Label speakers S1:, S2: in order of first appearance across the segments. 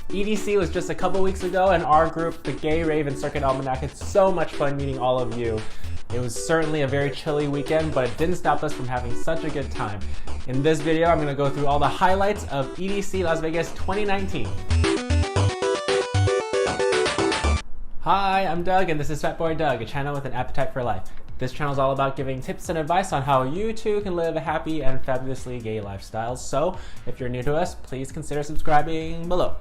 S1: EDC was just a couple weeks ago, and our group, the Gay Rave and Circuit Almanac, had so much fun meeting all of you. It was certainly a very chilly weekend, but it didn't stop us from having such a good time. In this video, I'm going to go through all the highlights of EDC Las Vegas 2019. Hi, I'm Doug, and this is FatBoyDoug, a channel with an appetite for life. This channel is all about giving tips and advice on how you too can live a happy and fabulously gay lifestyle. So, if you're new to us, please consider subscribing below.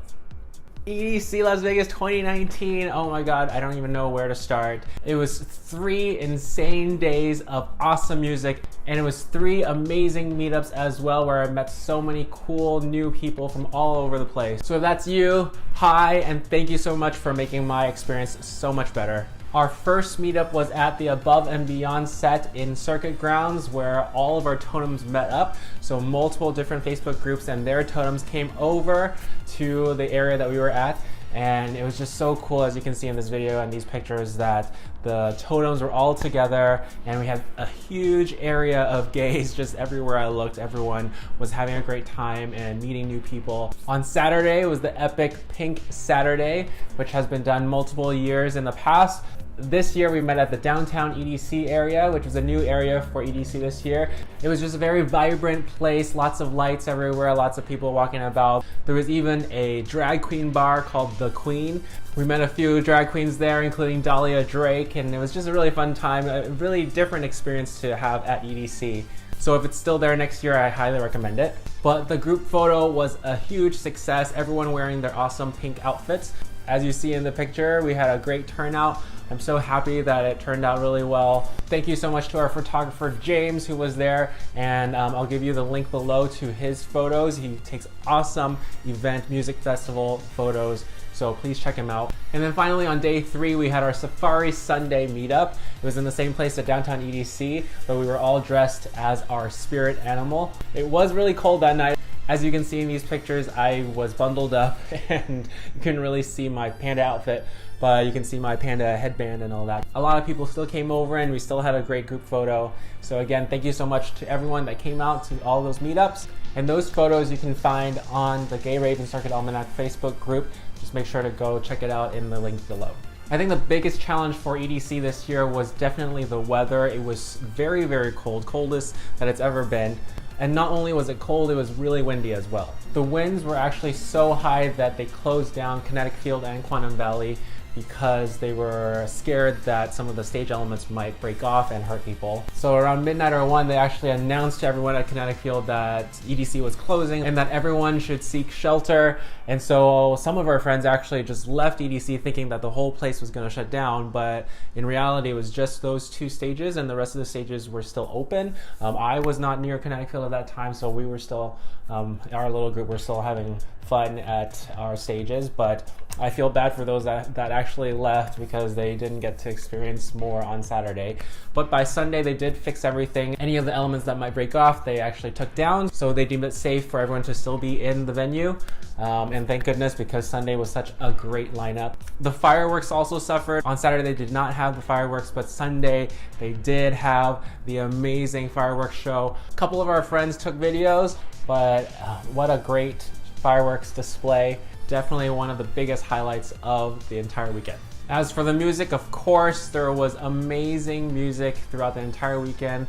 S1: EDC Las Vegas 2019, oh my god, I don't even know where to start. It was 3 insane days of awesome music, and it was 3 amazing meetups as well, where I met so many cool new people from all over the place. So if that's you, hi, and thank you so much for making my experience so much better. Our first meetup was at the Above and Beyond set in Circuit Grounds, where all of our totems met up. So multiple different Facebook groups and their totems came over to the area that we were at. And it was just so cool, as you can see in this video and these pictures, that the totems were all together and we had a huge area of gays just everywhere I looked. Everyone was having a great time and meeting new people. On Saturday was the epic Pink Saturday, which has been done multiple years in the past. This year we met at the downtown EDC area, which is a new area for EDC this year. It was just a very vibrant place, lots of lights everywhere, lots of people walking about. There was even a drag queen bar called The Queen. We met a few drag queens there, including Dahlia Drake, and it was just a really fun time, a really different experience to have at EDC. So if it's still there next year, I highly recommend it. But the group photo was a huge success, everyone wearing their awesome pink outfits. As you see in the picture, we had a great turnout. I'm so happy that it turned out really well. Thank you so much to our photographer, James, who was there. And I'll give you the link below to his photos. He takes awesome event, music festival photos. So please check him out. And then finally on day 3, we had our Safari Sunday meetup. It was in the same place at downtown EDC, but we were all dressed as our spirit animal. It was really cold that night. As you can see in these pictures, I was bundled up and you couldn't really see my panda outfit, but you can see my panda headband and all that. A lot of people still came over and we still had a great group photo. So again, thank you so much to everyone that came out to all those meetups. And those photos you can find on the Gay Rave and Circuit Almanac Facebook group. Just make sure to go check it out in the link below. I think the biggest challenge for EDC this year was definitely the weather. It was very, very cold, coldest that it's ever been. And not only was it cold, it was really windy as well. The winds were actually so high that they closed down Kinetic Field and Quantum Valley because they were scared that some of the stage elements might break off and hurt people. So around midnight or 1, they actually announced to everyone at Kinetic Field that EDC was closing and that everyone should seek shelter. And so some of our friends actually just left EDC thinking that the whole place was going to shut down, but in reality it was just those 2 stages and the rest of the stages were still open. I was not near Kinetic Field at that time, so we were still, our little group were still having fun at our stages, but I feel bad for those that actually left because they didn't get to experience more on Saturday. But by Sunday they did fix everything. Any of the elements that might break off they actually took down, so they deemed it safe for everyone to still be in the venue. And thank goodness, because Sunday was such a great lineup. The fireworks also suffered. On Saturday they did not have the fireworks, but Sunday they did have the amazing fireworks show. A couple of our friends took videos, but what a great fireworks display. Definitely one of the biggest highlights of the entire weekend. As for the music, of course, there was amazing music throughout the entire weekend.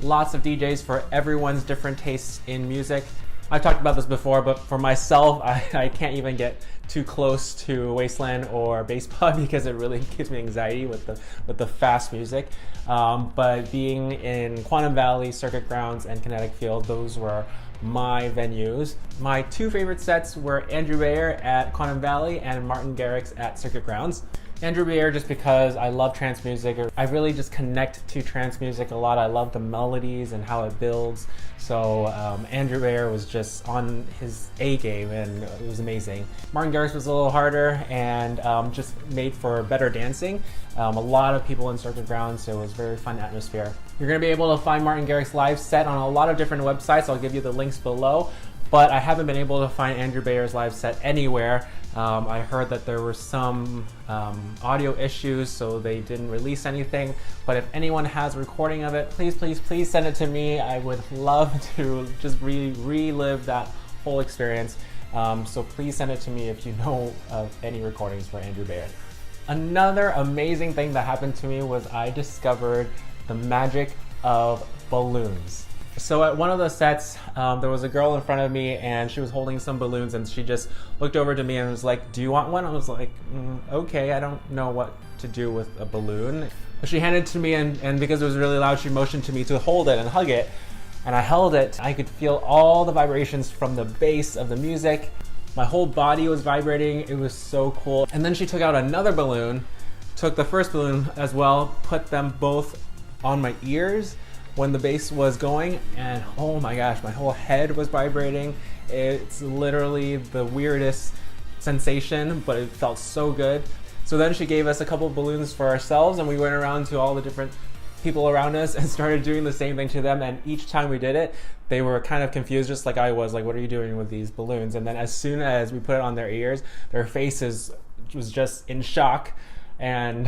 S1: Lots of DJs for everyone's different tastes in music. I've talked about this before, but for myself, I can't even get too close to Wasteland or Bass Pub because it really gives me anxiety with the fast music. But being in Quantum Valley, Circuit Grounds, and Kinetic Field, those were my venues. My 2 favorite sets were Andrew Bayer at Quantum Valley and Martin Garrix at Circuit Grounds. Andrew Bayer just because I love trance music. I really just connect to trance music a lot. I love the melodies and how it builds. So Andrew Bayer was just on his A game and it was amazing. Martin Garrix was a little harder and just made for better dancing. A lot of people in Circuit Grounds, so it was a very fun atmosphere. You're going to be able to find Martin Garrix's live set on a lot of different websites. I'll give you the links below. But I haven't been able to find Andrew Bayer's live set anywhere. I heard that there were some audio issues, so they didn't release anything. But if anyone has a recording of it, please, please, please send it to me. I would love to just relive that whole experience. So please send it to me if you know of any recordings for Andrew Barrett. Another amazing thing that happened to me was I discovered the magic of balloons. So at one of the sets, there was a girl in front of me and she was holding some balloons, and she just looked over to me and was like, "Do you want one?" I was like, okay, I don't know what to do with a balloon. But she handed it to me, and because it was really loud, she motioned to me to hold it and hug it. And I held it. I could feel all the vibrations from the bass of the music. My whole body was vibrating. It was so cool. And then she took out another balloon, took the first balloon as well, put them both on my ears when the bass was going, and oh my gosh, my whole head was vibrating. It's literally the weirdest sensation, but it felt so good. So then she gave us a couple of balloons for ourselves, and we went around to all the different people around us and started doing the same thing to them. And each time we did it, they were kind of confused, just like I was, like, what are you doing with these balloons? And then as soon as we put it on their ears, their faces was just in shock, and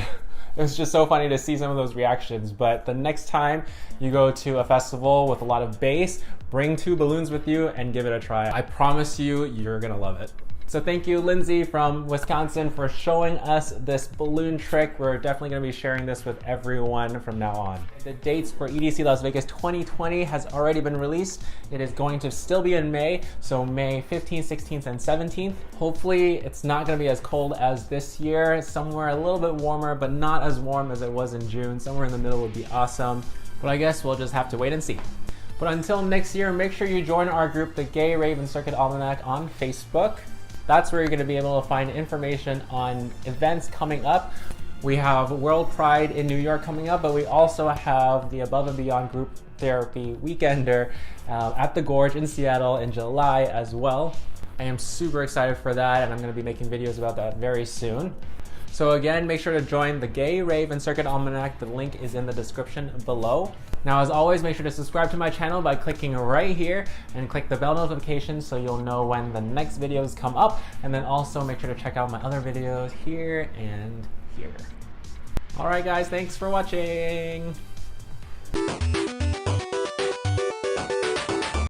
S1: it was just so funny to see some of those reactions. But the next time you go to a festival with a lot of bass, bring 2 balloons with you and give it a try. I promise you, you're gonna love it. So thank you, Lindsay from Wisconsin, for showing us this balloon trick. We're definitely gonna be sharing this with everyone from now on. The dates for EDC Las Vegas 2020 has already been released. It is going to still be in May, so May 15th, 16th, and 17th. Hopefully it's not gonna be as cold as this year. Somewhere a little bit warmer, but not as warm as it was in June. Somewhere in the middle would be awesome. But I guess we'll just have to wait and see. But until next year, make sure you join our group, the Gay, Rave, and Circuit Almanac, on Facebook. That's where you're going to be able to find information on events coming up. We have World Pride in New York coming up, but we also have the Above and Beyond Group Therapy Weekender at the Gorge in Seattle in July as well. I am super excited for that, and I'm going to be making videos about that very soon. So again, make sure to join the Gay, Rave, and Circuit Almanac. The link is in the description below. Now, as always, make sure to subscribe to my channel by clicking right here and click the bell notification so you'll know when the next videos come up. And then also make sure to check out my other videos here and here. All right, guys, thanks for watching.